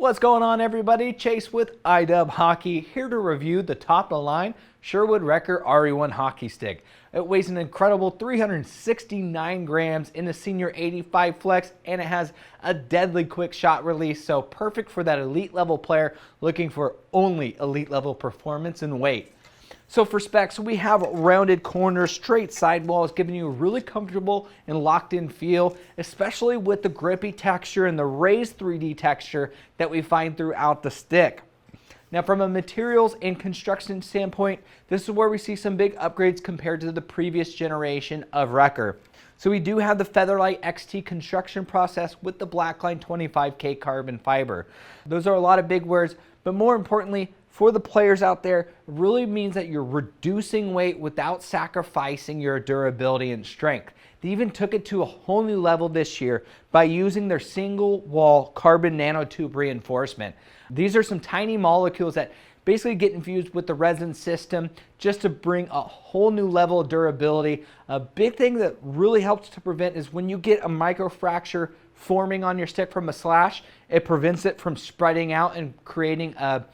What's going on, everybody? Chase with iDub Hockey here to review the top of the line Sherwood Rekker RE1 hockey stick. It weighs an incredible 369 grams in the Senior 85 Flex, and it has a deadly quick shot release, so perfect for that elite level player looking for only elite level performance and weight. So for specs, we have rounded corners, straight sidewalls, giving you a really comfortable and locked in feel, especially with the grippy texture and the raised 3D texture that we find throughout the stick. Now from a materials and construction standpoint, this is where we see some big upgrades compared to the previous generation of Rekker. So we do have the featherlight XT construction process with the Blackline 25K carbon fiber. Those are a lot of big words, but more importantly, for the players out there, it really means that you're reducing weight without sacrificing your durability and strength. They even took it to a whole new level this year by using their single wall Carbon Nano-Tube Reinforcement. These are some tiny molecules that basically get infused with the resin system just to bring a whole new level of durability. A big thing that really helps to prevent is when you get a microfracture forming on your stick from a slash, it prevents it from spreading out and creating a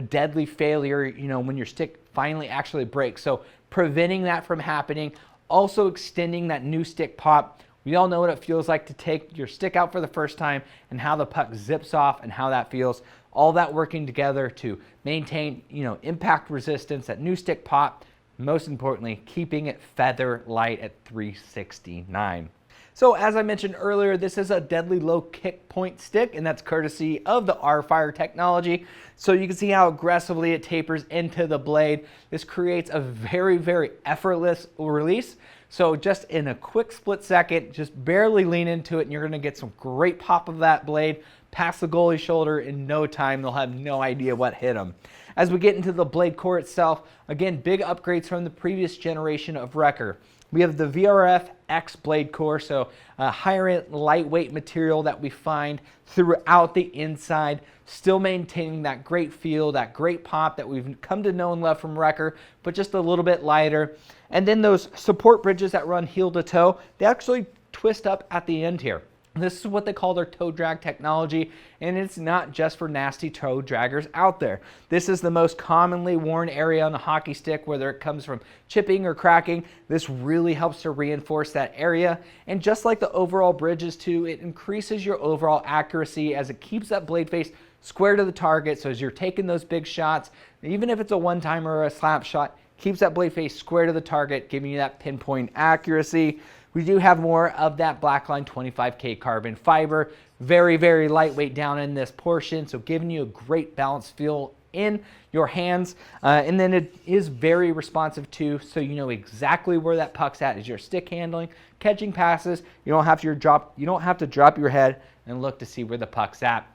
deadly failure, when your stick finally actually breaks. So preventing that from happening, also extending that new stick pop. We all know what it feels like to take your stick out for the first time and how the puck zips off and how that feels. All that working together to maintain, impact resistance, that new stick pop, most importantly, keeping it feather light at 369. So as I mentioned earlier, this is a deadly low kick point stick, and that's courtesy of the R-Fire technology. So you can see how aggressively it tapers into the blade. This creates a very, very effortless release. So just in a quick split second, just barely lean into it and you're gonna get some great pop of that blade past the goalie's shoulder in no time. They'll have no idea what hit them. As we get into the blade core itself, again, big upgrades from the previous generation of Rekker. We have the VRF.X Blade core, so a higher end lightweight material that we find throughout the inside, still maintaining that great feel, that great pop that we've come to know and love from Rekker, but just a little bit lighter. And then those support bridges that run heel to toe, they actually twist up at the end here. This is what they call their toe drag technology, and it's not just for nasty toe draggers out there. This is the most commonly worn area on the hockey stick, whether it comes from chipping or cracking. This really helps to reinforce that area. And just like the overall bridges too, it increases your overall accuracy as it keeps that blade face square to the target. So as you're taking those big shots, even if it's a one-timer or a slap shot, keeps that blade face square to the target, giving you that pinpoint accuracy. We do have more of that Blackline 25K carbon fiber, very, very lightweight down in this portion, so giving you a great balanced feel in your hands. And then it is very responsive too, so you know exactly where that puck's at as you're stick handling, catching passes. You don't have to drop your head and look to see where the puck's at.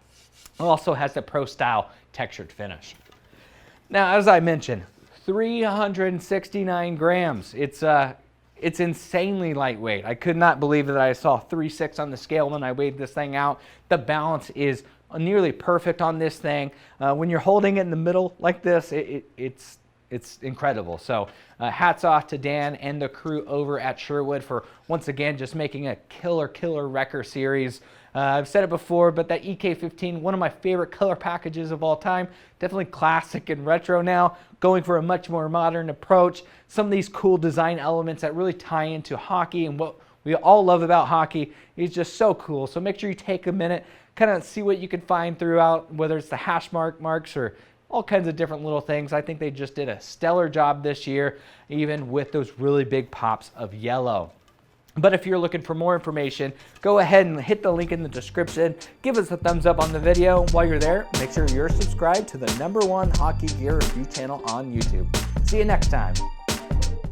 It also has the pro style textured finish. Now, as I mentioned, 369 grams. It's insanely lightweight. I could not believe that I saw 3.6 on the scale when I weighed this thing out. The balance is nearly perfect on this thing. When you're holding it in the middle like this, it's incredible. So hats off to Dan and the crew over at Sherwood for once again just making a killer Rekker series. I've said it before, but that EK15, one of my favorite color packages of all time, definitely classic and retro now, going for a much more modern approach. Some of these cool design elements that really tie into hockey and what we all love about hockey is just so cool. So make sure you take a minute, kind of see what you can find throughout, whether it's the hash marks or all kinds of different little things. I think they just did a stellar job this year, even with those really big pops of yellow. But if you're looking for more information, go ahead and hit the link in the description. Give us a thumbs up on the video. While you're there, make sure you're subscribed to the #1 hockey gear review channel on YouTube. See you next time.